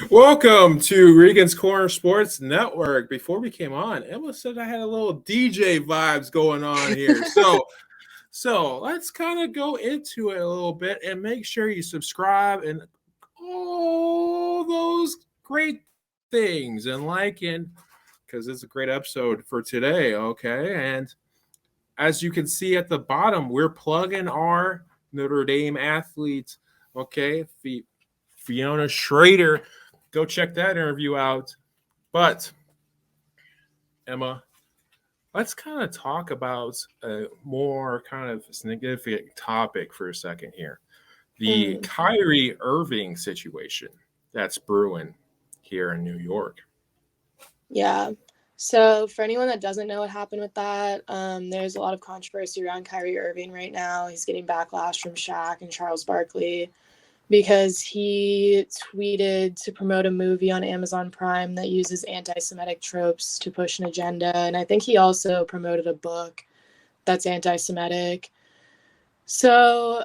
Welcome to Regan's Corner Sports Network. Before we came on, Emma said I had a little DJ vibes going on here. So let's kind of go into it a little bit and make sure you subscribe and all those great things and because it's a great episode for today. Okay. And as you can see at the bottom, we're plugging our Notre Dame athletes. Okay. Fiona Schrader. Go check that interview out. But, Emma, let's kind of talk about a more kind of significant topic for a second here. The Kyrie Irving situation that's brewing here in New York. Yeah. So for anyone that doesn't know what happened with that, there's a lot of controversy around Kyrie Irving right now. He's getting backlash from Shaq and Charles Barkley because he tweeted to promote a movie on Amazon Prime that uses anti-Semitic tropes to push an agenda. And I think he also promoted a book that's anti-Semitic. So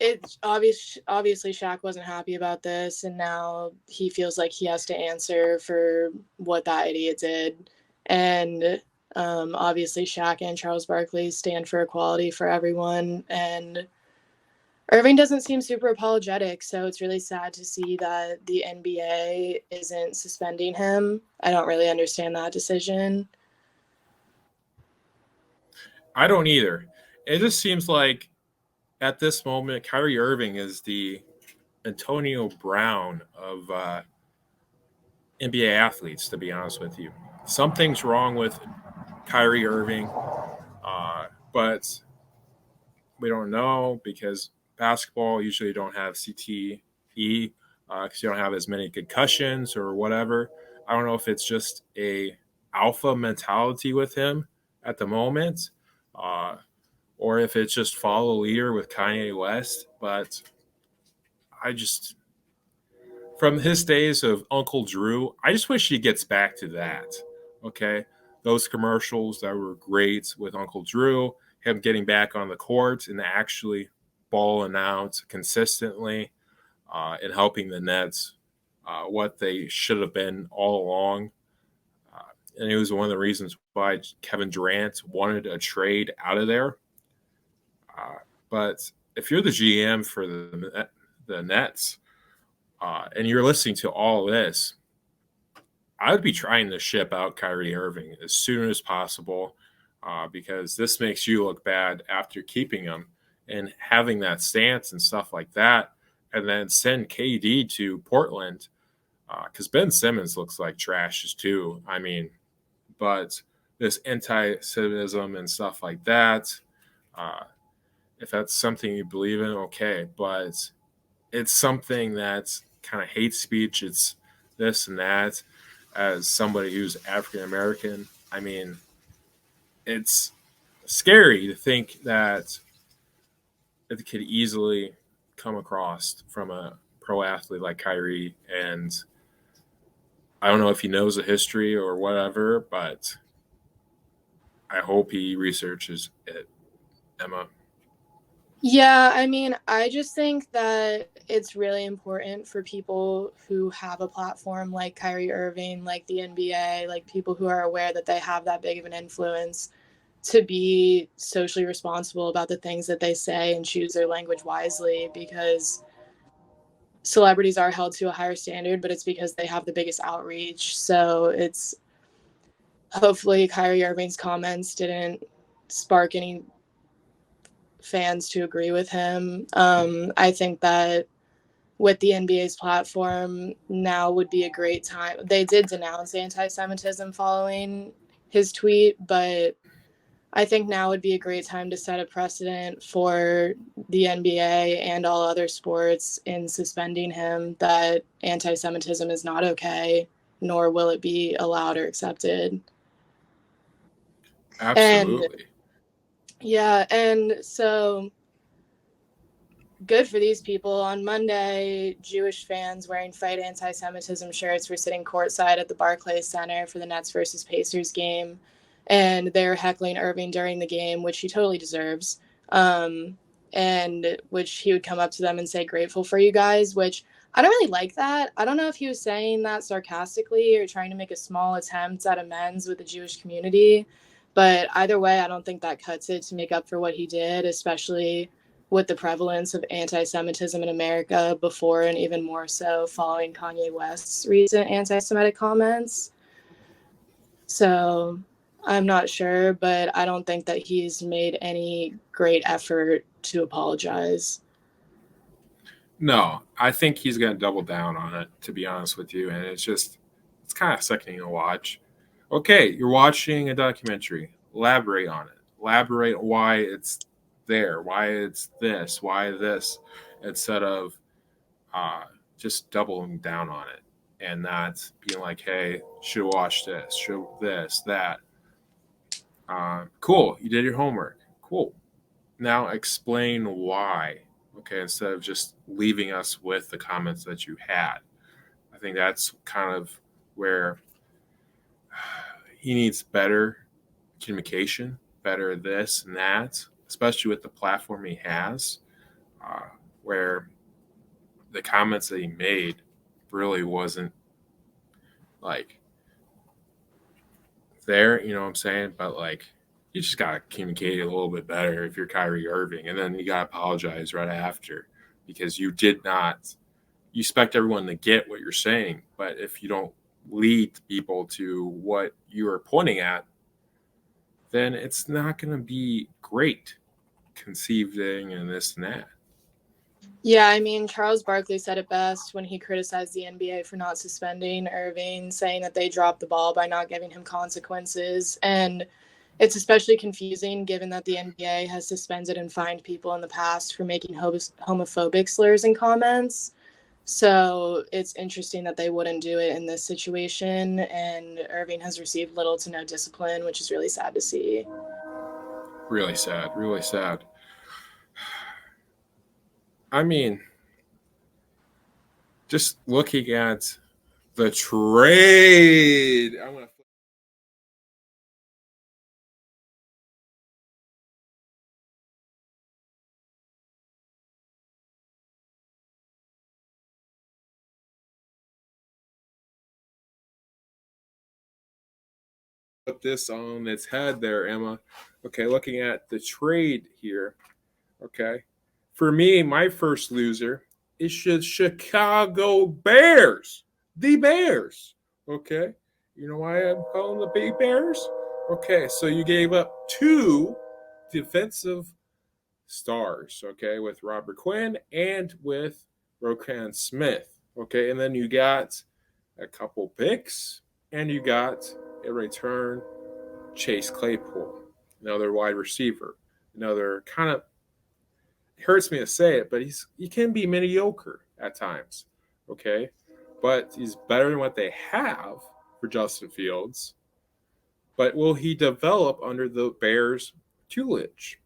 it's obviously Shaq wasn't happy about this, and now he feels like he has to answer for what that idiot did. And obviously Shaq and Charles Barkley stand for equality for everyone, and Irving doesn't seem super apologetic, so it's really sad to see that the NBA isn't suspending him. I don't really understand that decision. I don't either. It just seems like at this moment, Kyrie Irving is the Antonio Brown of NBA athletes, to be honest with you. Something's wrong with Kyrie Irving, but we don't know because basketball usually don't have CTE because you don't have as many concussions or whatever. I don't know if it's just a alpha mentality with him at the moment, or if it's just follow leader with Kanye West. But I just, from his days of Uncle Drew, I just wish he gets back to that. Okay. Those commercials that were great with Uncle Drew, him getting back on the court and actually balling out consistently and helping the Nets what they should have been all along. And it was one of the reasons why Kevin Durant wanted a trade out of there. But if you're the GM for the Nets and you're listening to all this, I would be trying to ship out Kyrie Irving as soon as possible because this makes you look bad after keeping him and having that stance and stuff like that, and then send KD to Portland because Ben Simmons looks like trash too. I mean, but this anti-Semitism and stuff like that, if that's something you believe in, okay, but it's something that's kind of hate speech. It's this and that. As somebody who's African American, I mean, it's scary to think that it could easily come across from a pro athlete like Kyrie. And I don't know if he knows the history or whatever, but I hope he researches it, Emma. Yeah, I mean, I just think that it's really important for people who have a platform like Kyrie Irving, like the NBA, like people who are aware that they have that big of an influence to be socially responsible about the things that they say and choose their language wisely, because celebrities are held to a higher standard, but it's because they have the biggest outreach. So it's hopefully Kyrie Irving's comments didn't spark any fans to agree with him. I think that with the NBA's platform, now would be a great time. They did denounce anti-Semitism following his tweet, but I think now would be a great time to set a precedent for the NBA and all other sports in suspending him, that anti-Semitism is not okay, nor will it be allowed or accepted. Absolutely. And so good for these people. On Monday, Jewish fans wearing Fight Anti-Semitism shirts were sitting courtside at the Barclays Center for the Nets versus Pacers game, and they're heckling Irving during the game, which he totally deserves, and which he would come up to them and say, "Grateful for you guys," which I don't really like that. I don't know if he was saying that sarcastically or trying to make a small attempt at amends with the Jewish community, but either way, I don't think that cuts it to make up for what he did, especially with the prevalence of anti-Semitism in America before and even more so following Kanye West's recent anti-Semitic comments. So I'm not sure, but I don't think that he's made any great effort to apologize. No, I think he's going to double down on it, to be honest with you. And it's kind of sickening to watch. Okay, you're watching a documentary. Elaborate on it. Elaborate why it's there, why it's this, why this, instead of uh, just doubling down on it and not being like, hey, should watch this, should this, that. Cool, you did your homework. Cool. Now explain why. Okay, instead of just leaving us with the comments that you had. I think that's kind of where he needs better communication, better this and that, especially with the platform he has, uh, where the comments that he made really wasn't like there, you know what I'm saying? But like, you just got to communicate a little bit better if you're Kyrie Irving. And then you got to apologize right after because you did not, you expect everyone to get what you're saying. But if you don't lead people to what you are pointing at, then it's not going to be great conceiving and this and that. Yeah, I mean, Charles Barkley said it best when he criticized the NBA for not suspending Irving, saying that they dropped the ball by not giving him consequences. And it's especially confusing given that the NBA has suspended and fined people in the past for making homophobic slurs and comments. So it's interesting that they wouldn't do it in this situation. And Irving has received little to no discipline, which is really sad to see. Really sad, really sad. I mean, just looking at the trade, I'm going to put this on its head there, Emma. Okay, looking at the trade here. Okay. For me, my first loser is the Chicago Bears. The Bears. Okay. You know why I'm calling the Big Bears? Okay, so you gave up two defensive stars, okay, with Robert Quinn and with Roquan Smith. Okay, and then you got a couple picks and you got a return Chase Claypool, another wide receiver, another kind of it hurts me to say it, but he can be mediocre at times. Okay. But he's better than what they have for Justin Fields. But will he develop under the Bears' tutelage?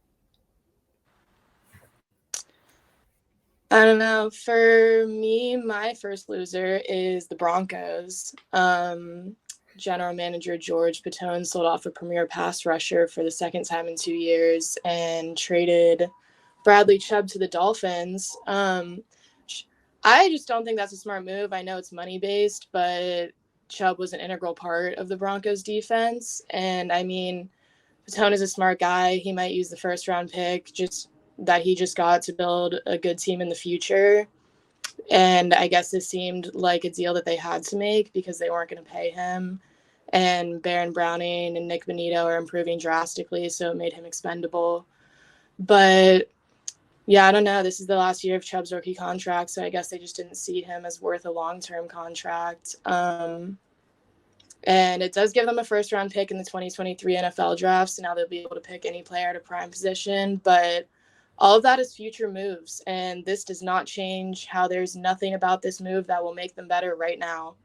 I don't know. For me, my first loser is the Broncos. General manager George Patone sold off a premier pass rusher for the second time in 2 years and traded Bradley Chubb to the Dolphins. I just don't think that's a smart move. I know it's money based, but Chubb was an integral part of the Broncos defense. And I mean, Patone is a smart guy. He might use the first round pick just that he just got to build a good team in the future. And I guess this seemed like a deal that they had to make because they weren't going to pay him. And Baron Browning and Nick Bonito are improving drastically, so it made him expendable. But yeah, I don't know. This is the last year of Chubb's rookie contract, so I guess they just didn't see him as worth a long-term contract. And it does give them a first-round pick in the 2023 NFL draft, so now they'll be able to pick any player at a prime position. But all of that is future moves, and this does not change how there's nothing about this move that will make them better right now.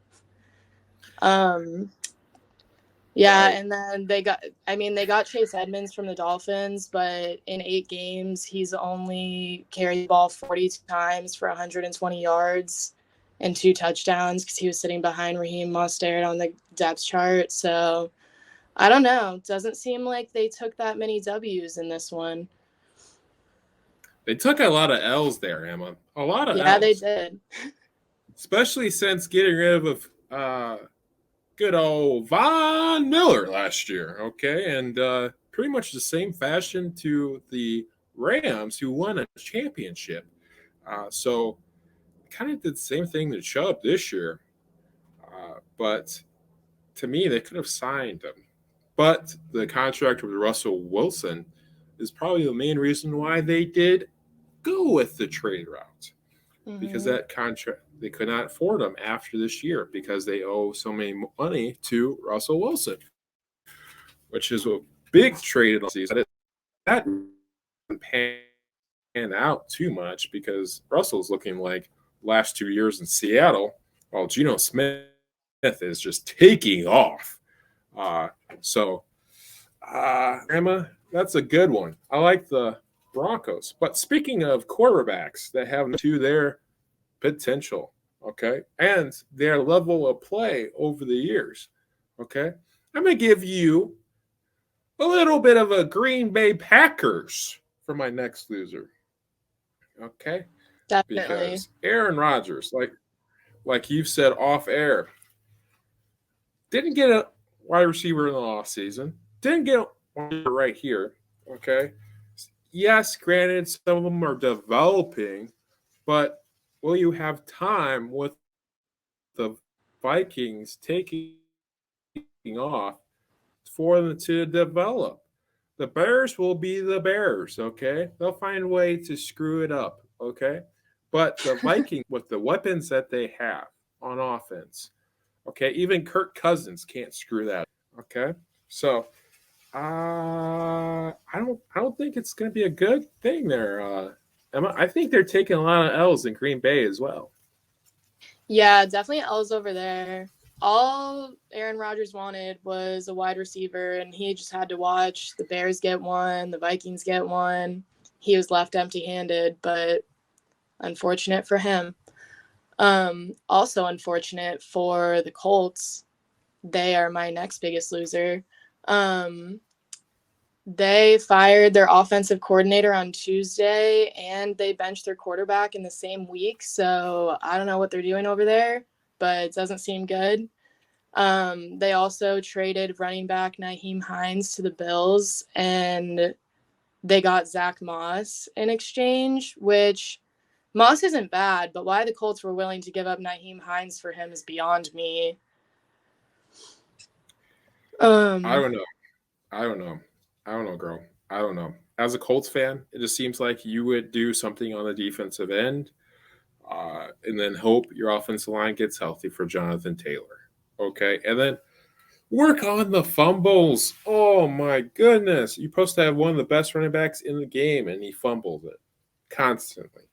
Yeah, Right. and then they got Chase Edmonds from the Dolphins, but in 8 games, he's only carried the ball 42 times for 120 yards and 2 touchdowns because he was sitting behind Raheem Mostert on the depth chart. So I don't know. It doesn't seem like they took that many W's in this one. They took a lot of L's there, Emma. A lot of Yeah, they L's. did. especially since getting rid of good old Von Miller last year. Okay, and pretty much the same fashion to the Rams, who won a championship. So kind of did the same thing to Chubb this year. But to me, they could have signed him. But the contract with Russell Wilson is probably the main reason why they did go with the trade route, because Mm-hmm. that contract they could not afford him after this year because they owe so many money to Russell Wilson, which is a big trade in the season. That didn't pan out too much because Russell's looking like last 2 years in Seattle, while Geno Smith is just taking off. Uh, so, Emma, that's a good one. I like the Broncos. But speaking of quarterbacks that have to their potential, okay, and their level of play over the years, okay, I'm going to give you a little bit of a Green Bay Packers for my next loser, okay, Definitely. because Aaron Rodgers, like you've said off air, didn't get a wide receiver in the offseason. Didn't get one right here. Okay. Yes, granted, some of them are developing, but will you have time with the Vikings taking off for them to develop? The Bears will be the Bears, okay? They'll find a way to screw it up, okay? But the Vikings, with the weapons that they have on offense, okay, even Kirk Cousins can't screw that, okay? So I don't think it's going to be a good thing there. Emma. I think they're taking a lot of L's in Green Bay as well. Yeah, definitely L's over there. All Aaron Rodgers wanted was a wide receiver, and he just had to watch the Bears get one, the Vikings get one. He was left empty handed, but unfortunate for him. Also unfortunate for the Colts. They are my next biggest loser. Um, they fired their offensive coordinator on Tuesday and they benched their quarterback in the same week. So I don't know what they're doing over there, but it doesn't seem good. They also traded running back Nyheim Hines to the Bills and they got Zach Moss in exchange, which Moss isn't bad, but why the Colts were willing to give up Nyheim Hines for him is beyond me. I Um, don't know. I don't know. I don't know, girl. I don't know. As a Colts fan, it just seems like you would do something on the defensive end, and then hope your offensive line gets healthy for Jonathan Taylor. Okay, and then work on the fumbles. Oh my goodness. You're supposed to have one of the best running backs in the game, and he fumbles it constantly.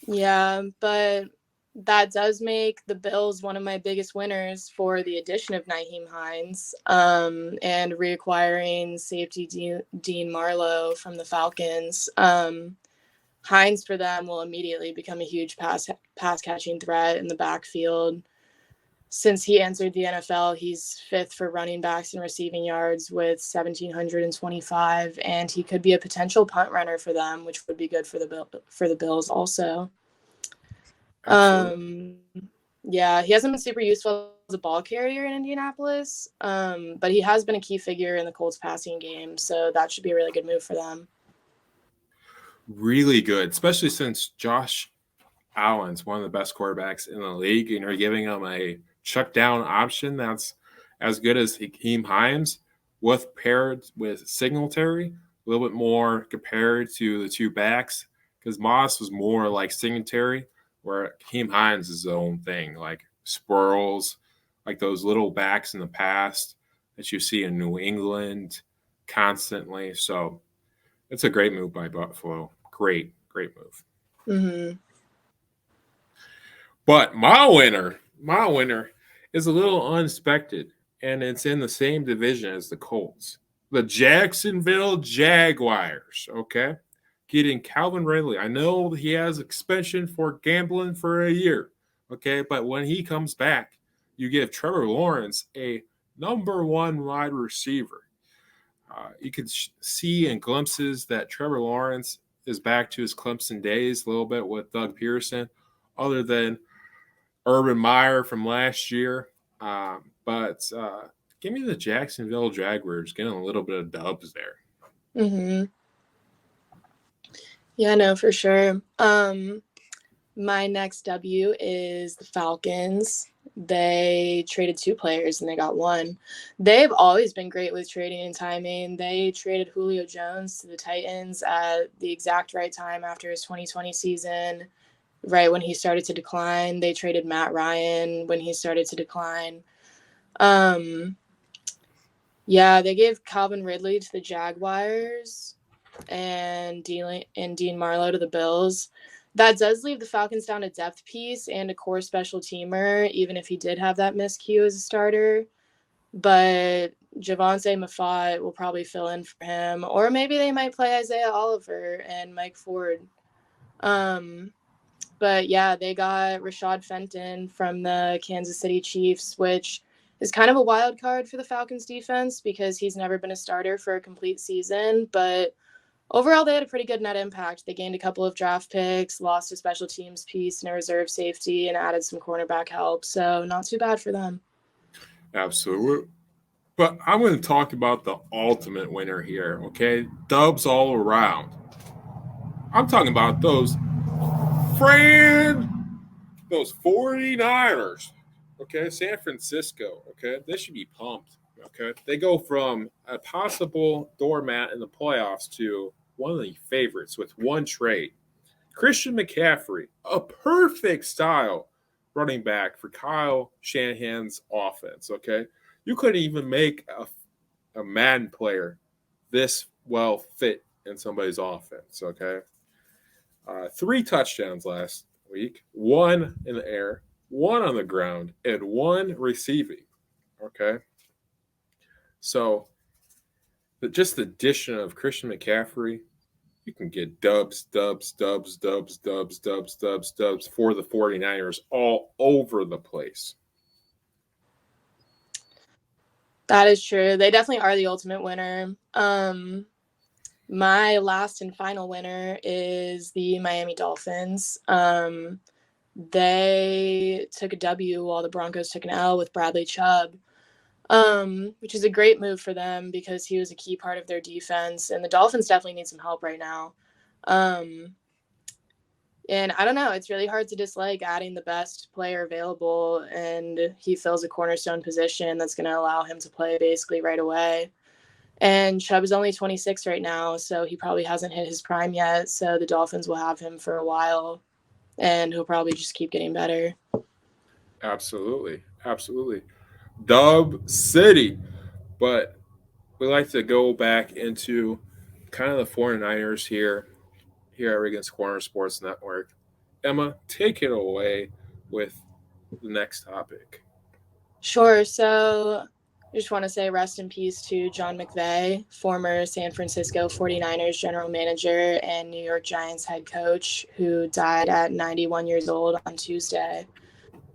yeah, but that does make the Bills one of my biggest winners for the addition of Nyheim Hines and reacquiring safety Dean Marlowe from the Falcons. Hines for them will immediately become a huge pass catching threat in the backfield. Since he entered the NFL, he's fifth for running backs and receiving yards with 1,725, and he could be a potential punt runner for them, which would be good for the Bills also. Absolutely. Um, yeah, he hasn't been super useful as a ball carrier in Indianapolis, but he has been a key figure in the Colts passing game, so that should be a really good move for them. Really good, especially since Josh Allen's one of the best quarterbacks in the league, and you're giving him a check down option that's as good as Hakeem Hines, with paired with Singletary, a little bit more compared to the two backs, because Moss was more like Singletary, where Hakeem Hines is his own thing, like Squirrels, like those little backs in the past that you see in New England constantly. So it's a great move by Buffalo. Great move. Mm-hmm. But my winner is a little unexpected, and it's in the same division as the Colts. The Jacksonville Jaguars, okay? Getting Calvin Ridley. I know he has suspension for gambling for a year, okay? But when he comes back, you give Trevor Lawrence a number one wide receiver. You could see in glimpses that Trevor Lawrence is back to his Clemson days a little bit with Doug Pearson, other than Urban Meyer from last year. But give me the Jacksonville Jaguars getting a little bit of dubs there. Mm-hmm. Yeah, no, for sure. My next W is the Falcons. They traded 2 players and they got 1. They've always been great with trading and timing. They traded Julio Jones to the Titans at the exact right time after his 2020 season, right when he started to decline. They traded Matt Ryan when he started to decline. Yeah, they gave Calvin Ridley to the Jaguars and Dean Marlowe to the Bills. That does leave the Falcons down a depth piece and a core special teamer, even if he did have that miscue as a starter. But Javonte Mafat will probably fill in for him, or maybe they might play Isaiah Oliver and Mike Ford. But yeah, they got Rashad Fenton from the Kansas City Chiefs, which is kind of a wild card for the Falcons defense because he's never been a starter for a complete season. But overall, they had a pretty good net impact. They gained a couple of draft picks, lost a special teams piece and a reserve safety, and added some cornerback help. So not too bad for them. Absolutely. But I'm going to talk about the ultimate winner here, okay? Dubs all around. I'm talking about those 49ers, okay? San Francisco, okay? They should be pumped, okay? They go from a possible doormat in the playoffs to one of the favorites with one trade. Christian McCaffrey, a perfect style running back for Kyle Shanahan's offense, okay? You couldn't even make a Madden player this well fit in somebody's offense, okay? 3 touchdowns last week, 1 in the air, 1 on the ground, and 1 receiving, okay? So just the addition of Christian McCaffrey, you can get dubs for the 49ers all over the place. That is true. They definitely are the ultimate winner. My last and final winner is the Miami Dolphins. They took a W while the Broncos took an L with Bradley Chubb, which is a great move for them because he was a key part of their defense. And the Dolphins definitely need some help right now. And I don't know, it's really hard to dislike adding the best player available, and he fills a cornerstone position that's going to allow him to play basically right away. And Chubb is only 26 right now, so he probably hasn't hit his prime yet. So the Dolphins will have him for a while, and he'll probably just keep getting better. Absolutely. Dub City. But we like to go back into kind of the 49ers here at Regan's Corner Sports Network. Emma, take it away with the next topic. Sure. So I just want to say rest in peace to John Mcvay, former San Francisco 49ers general manager and New York Giants head coach, who died at 91 years old on Tuesday.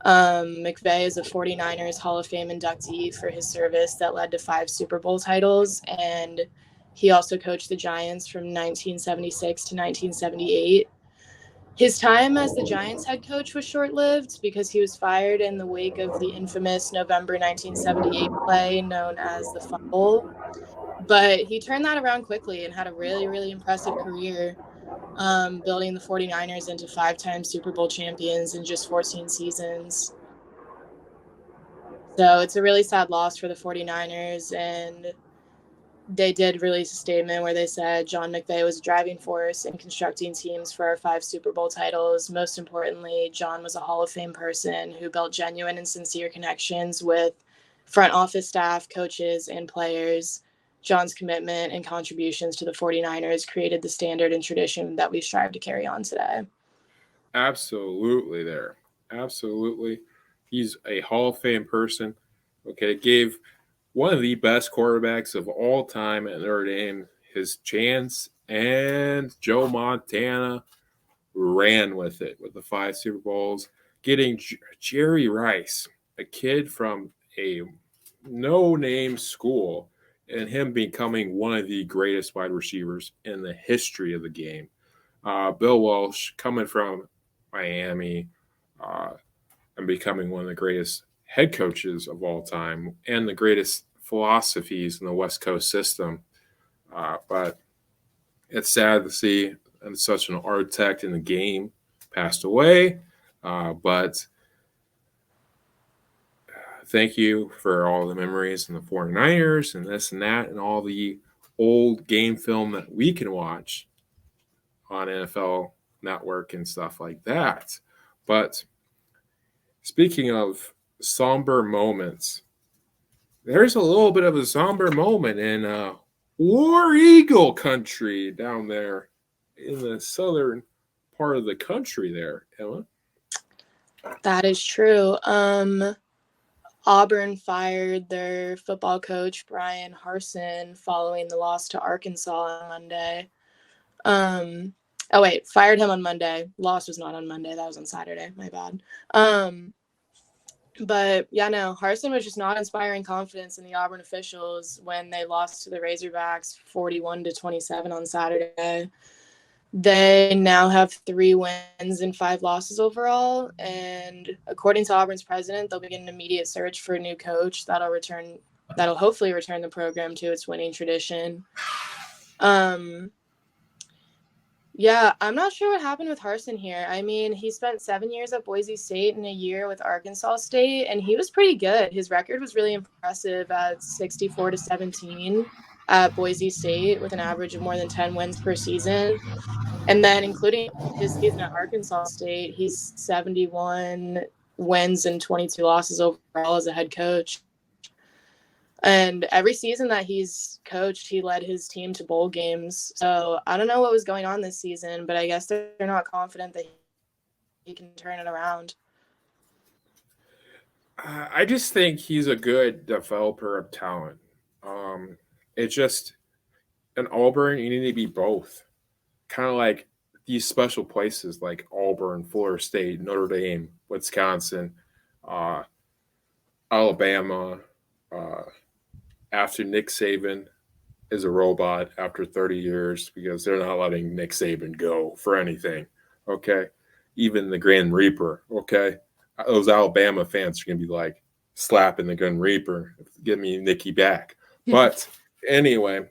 McVay is a 49ers Hall of Fame inductee for his service that led to 5 Super Bowl titles, and he also coached the Giants from 1976 to 1978. His time as the Giants head coach was short-lived because he was fired in the wake of the infamous November 1978 play known as the Fumble. But he turned that around quickly and had a really, really impressive career, building the 49ers into 5-time Super Bowl champions in just 14 seasons. So it's a really sad loss for the 49ers, and they did release a statement where they said John Mcvay was a driving force in constructing teams for our 5 Super Bowl titles. Most importantly, John was a Hall of Fame person who built genuine and sincere connections with front office staff, coaches, and players. John's commitment and contributions to the 49ers created the standard and tradition that we strive to carry on today. Absolutely there. Absolutely. He's a Hall of Fame person. Okay, gave one of the best quarterbacks of all time at Notre Dame his chance, and Joe Montana ran with it with the 5 Super Bowls, getting Jerry Rice, a kid from a no-name school, and him becoming one of the greatest wide receivers in the history of the game. Bill Walsh coming from Miami and becoming one of the greatest head coaches of all time and the greatest philosophies in the West Coast system. But it's sad to see such an architect in the game passed away. But thank you for all the memories and the 49ers and this and that and all the old game film that we can watch on NFL Network and stuff like that. But speaking of somber moments, there's a little bit of a somber moment in War Eagle country down there in the southern part of the country there, Emma. That is true. Auburn fired their football coach, Brian Harsin, following the loss to Arkansas on Monday. Fired him on Monday. Loss was not on Monday. That was on Saturday. My bad. But yeah, no, Harsin was just not inspiring confidence in the Auburn officials when they lost to the Razorbacks 41-27 on Saturday. They now have 3 wins and 5 losses overall. And according to Auburn's president, they'll begin an immediate search for a new coach that'll hopefully return the program to its winning tradition. Yeah, I'm not sure what happened with Harsin here. I mean, he spent 7 years at Boise State and a year with Arkansas State, and he was pretty good. His record was really impressive at 64-17 at Boise State with an average of more than 10 wins per season. And then including his season at Arkansas State, he's 71 wins and 22 losses overall as a head coach. And every season that he's coached, he led his team to bowl games. So I don't know what was going on this season, but I guess they're not confident that he can turn it around. I just think he's a good developer of talent. It's just in Auburn, you need to be both. Kind of like these special places like Auburn, Florida State, Notre Dame, Wisconsin, Alabama. After Nick Saban is a robot after 30 years because they're not letting Nick Saban go for anything, okay? Even the Grand Reaper, okay? Those Alabama fans are going to be like slapping the Grand Reaper, get me Nicky back. But anyway,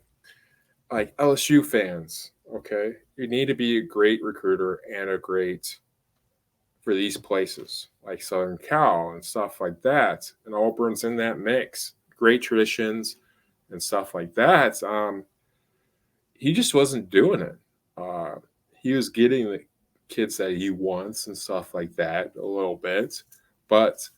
like LSU fans, okay? You need to be a great recruiter and a great for these places like Southern Cal and stuff like that. And Auburn's in that mix. Great traditions and stuff like that. He just wasn't doing it. He was getting the kids that he wants and stuff like that a little bit. But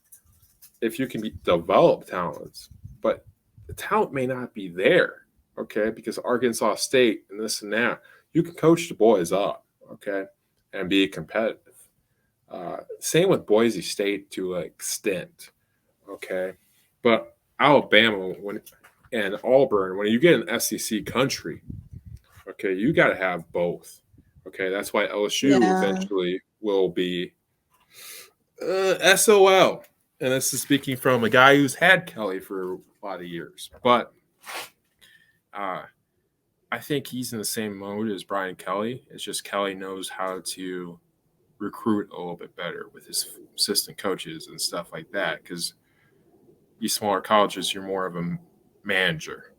if you can develop talents, but the talent may not be there, okay? Because Arkansas State and this and that, you can coach the boys up, okay, and be competitive. Same with Boise State to an extent, okay? But Alabama and Auburn, when you get an SEC country, okay, you got to have both. Okay, that's why LSU eventually will be SOL. And this is speaking from a guy who's had Kelly for a lot of years. But I think he's in the same mode as Brian Kelly. It's just Kelly knows how to recruit a little bit better with his assistant coaches and stuff like that because these smaller colleges, you're more of a manager,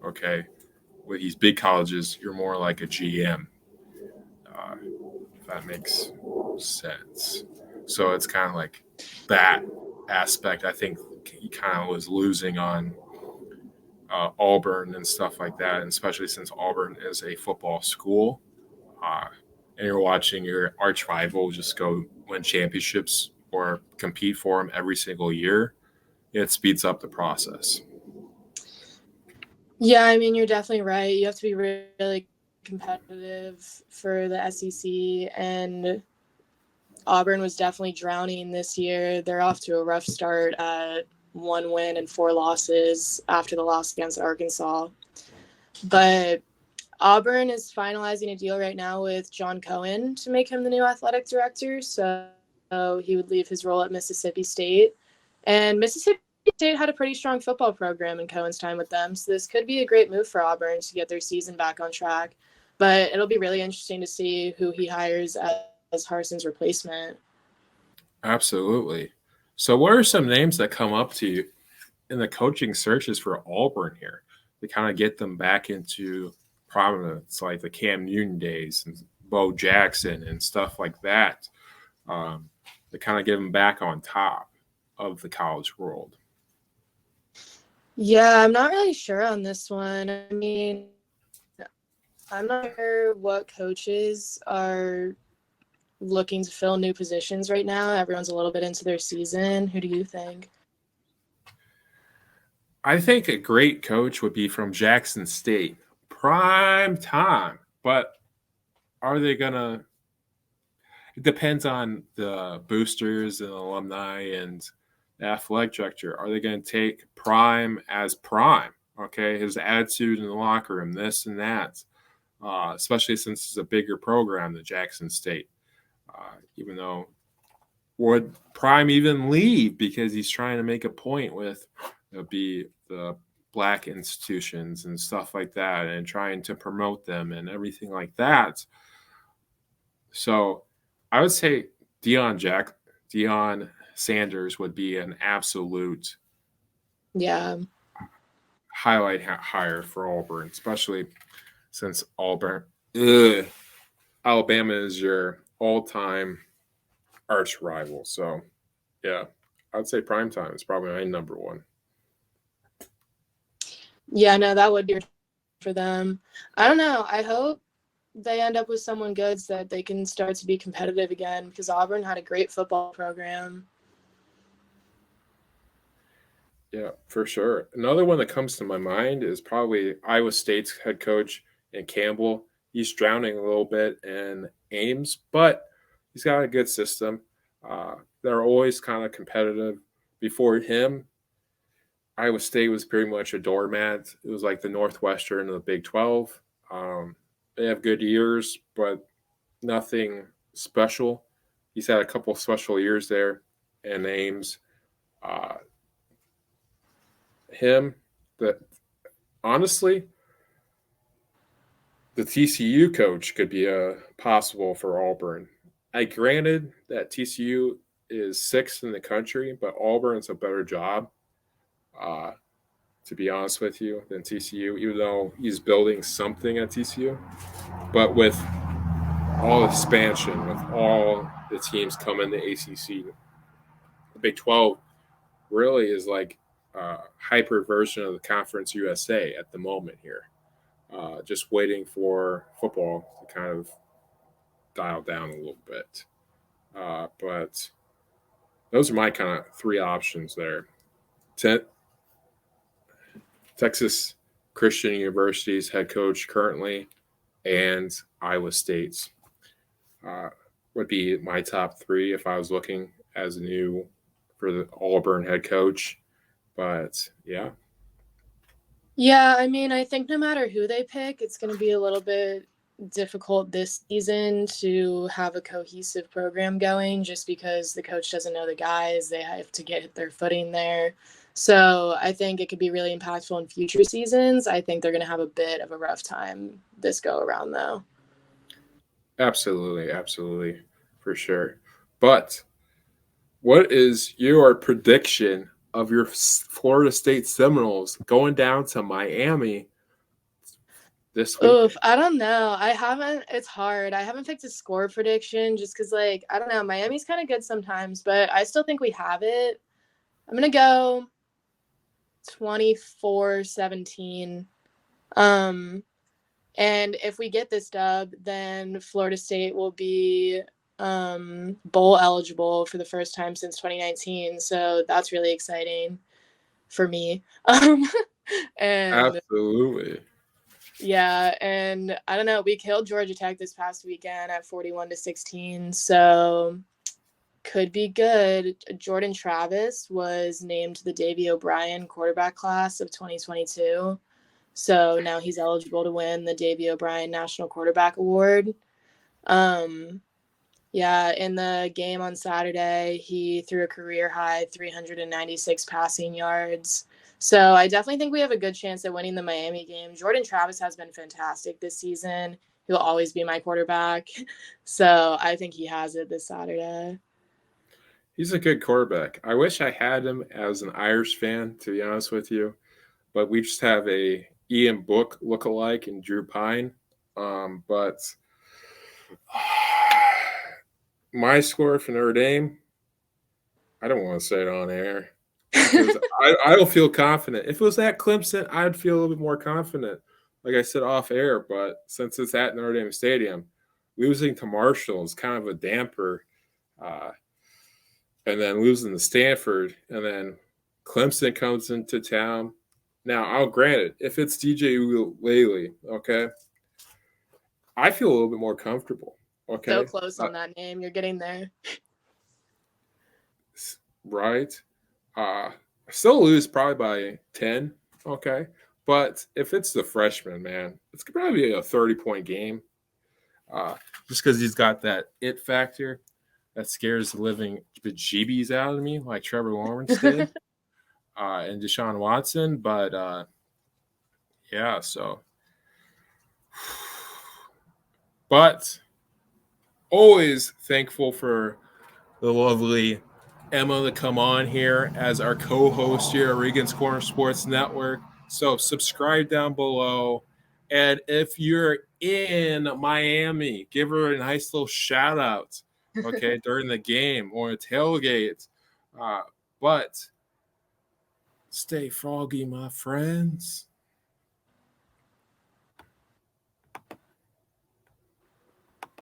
okay? With these big colleges, you're more like a GM, if that makes sense. So it's kind of like that aspect. I think he kind of was losing on Auburn and stuff like that, and especially since Auburn is a football school, and you're watching your arch rival just go win championships or compete for them every single year. It speeds up the process. Yeah, I mean, you're definitely right. You have to be really competitive for the SEC, and Auburn was definitely drowning this year. They're off to a rough start at 1 win and 4 losses after the loss against Arkansas. But Auburn is finalizing a deal right now with John Cohen to make him the new athletic director. So he would leave his role at Mississippi State. And Mississippi State had a pretty strong football program in Cohen's time with them. So this could be a great move for Auburn to get their season back on track. But it'll be really interesting to see who he hires as Harsin's replacement. Absolutely. So, what are some names that come up to you in the coaching searches for Auburn here to kind of get them back into prominence, like the Cam Newton days and Bo Jackson and stuff like that, to kind of get them back on top of the college world? Yeah, I'm not really sure on this one. I mean, I'm not sure what coaches are looking to fill new positions right now. Everyone's a little bit into their season. Who do you think? I think a great coach would be from Jackson State, prime time. But are they gonna? It depends on the boosters and alumni and the athletic director. Are they going to take Prime as Prime? Okay, his attitude in the locker room, this and that, especially since it's a bigger program than Jackson State. Even though would Prime even leave because he's trying to make a point with be the black institutions and stuff like that and trying to promote them and everything like that. So I would say Deion Sanders would be an absolute Yeah. highlight hire for Auburn, especially since Alabama is your all-time arch rival. So yeah, I'd say primetime is probably my number one. Yeah, no, that would be for them. I don't know. I hope they end up with someone good so that they can start to be competitive again, because Auburn had a great football program. Yeah, for sure. Another one that comes to my mind is probably Iowa State's head coach and Campbell. He's drowning a little bit in Ames, but he's got a good system. They're always kind of competitive. Before him, Iowa State was pretty much a doormat. It was like the Northwestern of the Big 12. They have good years, but nothing special. He's had a couple of special years there in Ames. Uh, him, that honestly, the TCU coach could be possible for Auburn. I granted that TCU is sixth in the country, but Auburn's a better job, uh, to be honest with you, than TCU, even though he's building something at TCU. But with all expansion, with all the teams coming to ACC, the Big 12 really is like a hyper version of the Conference USA at the moment here. Just waiting for football to kind of dial down a little bit. But those are my kind of three options there. Texas Christian University's head coach currently, and Iowa State's uh, would be my top three if I was looking as a new for the Auburn head coach. But yeah. Yeah, I mean, I think no matter who they pick, it's going to be a little bit difficult this season to have a cohesive program going, just because the coach doesn't know the guys. They have to get their footing there. So I think it could be really impactful in future seasons. I think they're going to have a bit of a rough time this go around, though. Absolutely, absolutely, for sure. But what is your prediction of your Florida State Seminoles going down to Miami this week? Oof, I don't know. It's hard. I haven't picked a score prediction just because, like, I don't know. Miami's kind of good sometimes, but I still think we have it. I'm going to go 24-17. And if we get this dub, then Florida State will be bowl eligible for the first time since 2019. So that's really exciting for me. And Absolutely. yeah, and I don't know, we killed Georgia Tech this past weekend at 41-16. So could be good. Jordan Travis was named the Davy O'Brien quarterback class of 2022. So now he's eligible to win the Davy O'Brien National Quarterback Award. Yeah, in the game on Saturday, he threw a career high 396 passing yards. So I definitely think we have a good chance at winning the Miami game. Jordan Travis has been fantastic this season. he'll always be my quarterback. So I think he has it this Saturday. He's a good quarterback. I wish I had him as an Irish fan, to be honest with you, but we just have a Ian Book lookalike in Drew Pine. But my score for Notre Dame, I don't want to say it on air because I don't feel confident. If it was at Clemson, I'd feel a little bit more confident, like I said off air. But since it's at Notre Dame Stadium, losing to Marshall is kind of a damper. And then losing to Stanford, and then Clemson comes into town. Now, I'll grant it, if it's DJ Uiagalelei, okay, I feel a little bit more comfortable. Okay, So close on that name. You're getting there. Right. Still lose probably by 10. Okay, but if it's the freshman, man, it's probably be a 30-point game. Just because he's got that it factor that scares the living bejeebies out of me, like Trevor Lawrence did, and Deshaun Watson. But yeah, so. But always thankful for the lovely Emma to come on here as our co-host here at Regan's Corner Sports Network. So subscribe down below. And if you're in Miami, give her a nice little shout out, okay, during the game or a tailgate. But stay froggy, my friends.